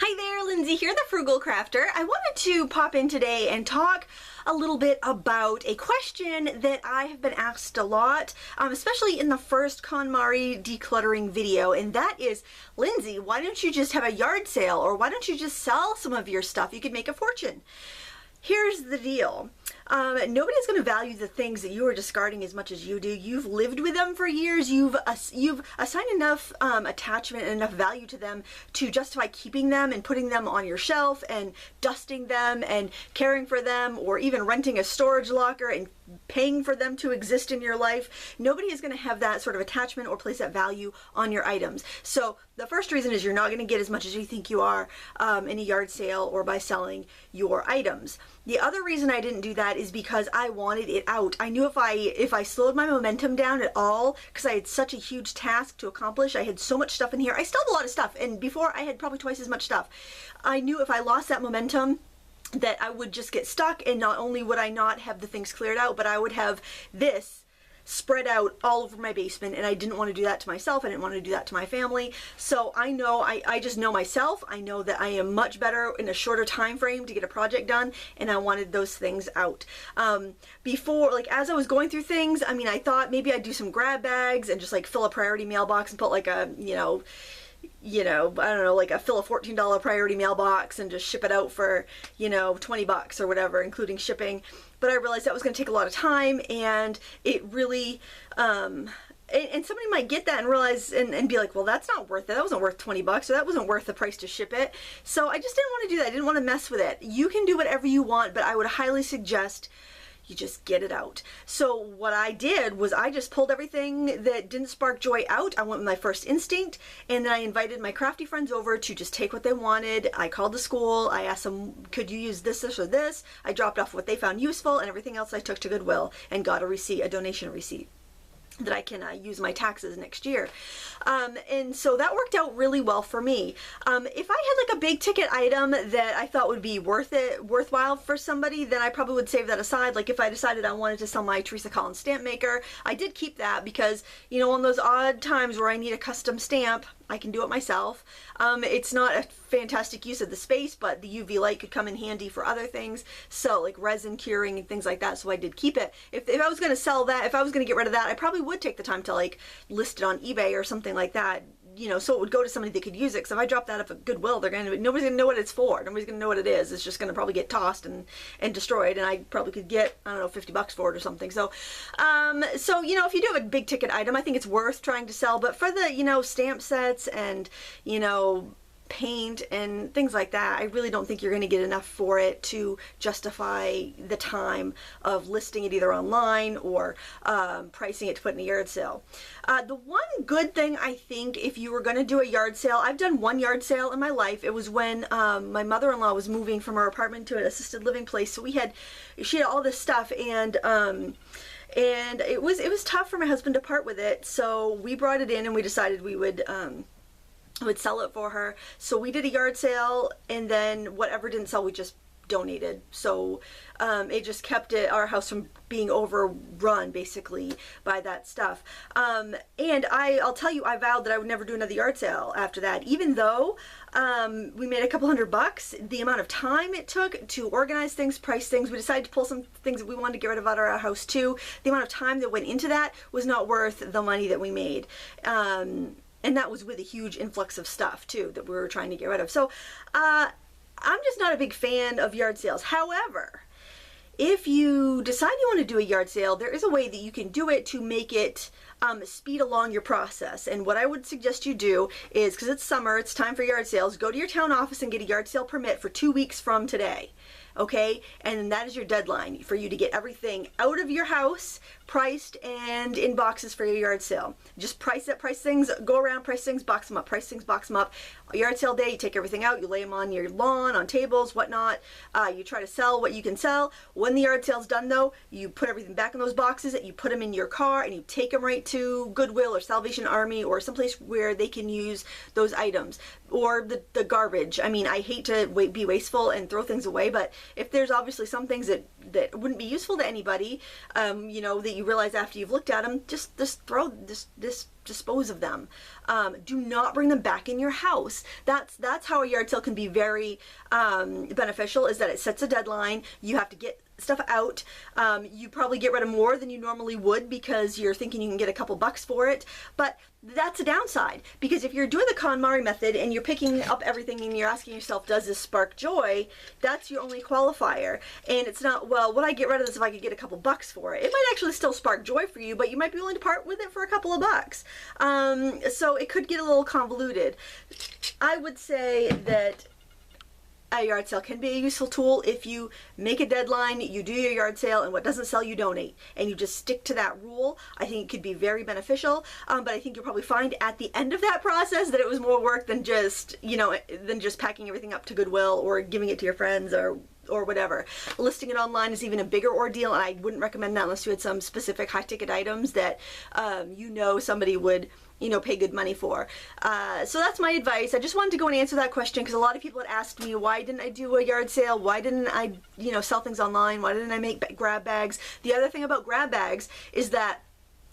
Hi there, Lindsay here, the Frugal Crafter. I wanted to pop in today and talk a little bit about a question that I have been asked a lot, especially in the first KonMari decluttering video, and that is, Lindsay, why don't you just have a yard sale, or why don't you just sell some of your stuff? You could make a fortune. Here's the deal. Nobody's going to value the things that you are discarding as much as you do. You've lived with them for years. You've assigned enough attachment and enough value to them to justify keeping them and putting them on your shelf and dusting them and caring for them, or even renting a storage locker and paying for them to exist in your life. Nobody is going to have that sort of attachment or place that value on your items. So the first reason is you're not going to get as much as you think you are in a yard sale or by selling your items. The other reason I didn't do that is because I wanted it out. I knew if I slowed my momentum down at all, because I had such a huge task to accomplish, I had so much stuff in here. I still have a lot of stuff, and before I had probably twice as much stuff. I knew if I lost that momentum that I would just get stuck, and not only would I not have the things cleared out, but I would have this spread out all over my basement, and I didn't want to do that to myself. I didn't want to do that to my family. So I know, I just know myself. I know that I am much better in a shorter time frame to get a project done, and I wanted those things out. Before, like as I was going through things, I mean, I thought maybe I'd do some grab bags and just like fill a priority mailbox and put like a, I don't know, like fill a $14 priority mailbox and just ship it out for, 20 bucks or whatever, including shipping. But I realized that was going to take a lot of time, and it really, and somebody might get that and realize and be like, well, that's not worth it. That wasn't worth 20 bucks, or that wasn't worth the price to ship it. So I just didn't want to do that. I didn't want to mess with it. You can do whatever you want, but I would highly suggest you just get it out. So what I did was I just pulled everything that didn't spark joy out. I went with my first instinct, and then I invited my crafty friends over to just take what they wanted. I called the school. I asked them, could you use this, or this? I dropped off what they found useful, and everything else I took to Goodwill and got a receipt, a donation receipt, that I can use my taxes next year. And so that worked out really well for me. If I had like a big ticket item that I thought would be worthwhile for somebody, then I probably would save that aside. Like if I decided I wanted to sell my Teresa Collins stamp maker, I did keep that because, on those odd times where I need a custom stamp, I can do it myself. It's not a fantastic use of the space, but the UV light could come in handy for other things. So like resin curing and things like that. So I did keep it. If I was going to sell that, if I was going to get rid of that, I probably would take the time to like list it on eBay or something like that. So it would go to somebody that could use it. Because if I drop that up at Goodwill, nobody's going to know what it's for. Nobody's going to know what it is. It's just going to probably get tossed and destroyed. And I probably could get, I don't know, 50 bucks for it or something. So, if you do have a big ticket item, I think it's worth trying to sell. But for the, stamp sets and, paint and things like that, I really don't think you're going to get enough for it to justify the time of listing it either online or pricing it to put in a yard sale. The one good thing, I think, if you were going to do a yard sale, I've done one yard sale in my life. It was when my mother-in-law was moving from her apartment to an assisted living place. So she had all this stuff, and it was tough for my husband to part with it. So we brought it in, and we decided we would sell it for her. So we did a yard sale, and then whatever didn't sell, we just donated. So it just kept our house from being overrun basically by that stuff. And I'll tell you, I vowed that I would never do another yard sale after that. Even though we made a couple $100, the amount of time it took to organize things, price things, we decided to pull some things that we wanted to get rid of out of our house too. The amount of time that went into that was not worth the money that we made. And that was with a huge influx of stuff too that we were trying to get rid of. So I'm just not a big fan of yard sales. However, if you decide you want to do a yard sale, there is a way that you can do it to make it speed along your process. And what I would suggest you do is, because it's summer, it's time for yard sales, go to your town office and get a yard sale permit for 2 weeks from today. Okay, and that is your deadline for you to get everything out of your house, priced, and in boxes for your yard sale. Just price things, go around, price things, box them up, price things, box them up. Yard sale day, you take everything out, you lay them on your lawn, on tables, whatnot. You try to sell what you can sell. When the yard sale's done though, you put everything back in those boxes, and you put them in your car, and you take them right to Goodwill or Salvation Army or someplace where they can use those items. Or the garbage. I mean, I hate to be wasteful and throw things away, but if there's obviously some things that wouldn't be useful to anybody, you know, that you realize after you've looked at them, just dispose of them. Do not bring them back in your house. That's how a yard sale can be very beneficial, is that it sets a deadline. You have to get stuff out. You probably get rid of more than you normally would because you're thinking you can get a couple bucks for it, but that's a downside, because if you're doing the KonMari method and you're picking up everything and you're asking yourself, does this spark joy? That's your only qualifier. And it's not, well, would I get rid of this if I could get a couple bucks for it? It might actually still spark joy for you, but you might be willing to part with it for a couple of bucks. So it could get a little convoluted. I would say that a yard sale can be a useful tool if you make a deadline, you do your yard sale, and what doesn't sell you donate, and you just stick to that rule. I think it could be very beneficial, but I think you'll probably find at the end of that process that it was more work than just, you know, than just packing everything up to Goodwill or giving it to your friends or whatever. Listing it online is even a bigger ordeal, and I wouldn't recommend that unless you had some specific high-ticket items that you know somebody would, you know, pay good money for. So that's my advice. I just wanted to go and answer that question because a lot of people had asked me, why didn't I do a yard sale? Why didn't I, you know, sell things online? Why didn't I make grab bags? The other thing about grab bags is that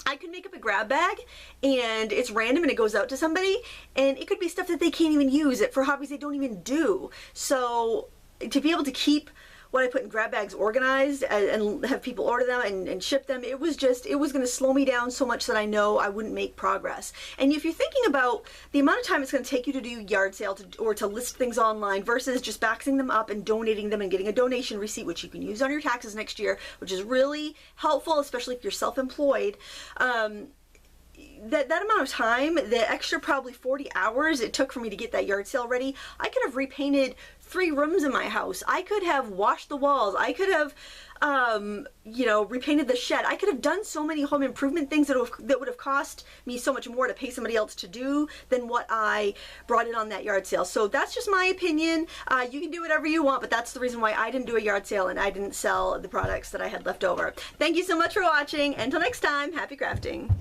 I could make up a grab bag and it's random and it goes out to somebody, and it could be stuff that they can't even use, it for hobbies they don't even do. So to be able to keep what I put in grab bags organized and have people order them and ship them, it was going to slow me down so much that I know I wouldn't make progress. And if you're thinking about the amount of time it's going to take you to do yard sale or to list things online versus just boxing them up and donating them and getting a donation receipt, which you can use on your taxes next year, which is really helpful, especially if you're self-employed, that amount of time, the extra probably 40 hours it took for me to get that yard sale ready, I could have repainted 3 rooms in my house. I could have washed the walls. I could have, you know, repainted the shed. I could have done so many home improvement things that would have cost me so much more to pay somebody else to do than what I brought in on that yard sale. So that's just my opinion. You can do whatever you want, but that's the reason why I didn't do a yard sale and I didn't sell the products that I had left over. Thank you so much for watching. Until next time, happy crafting.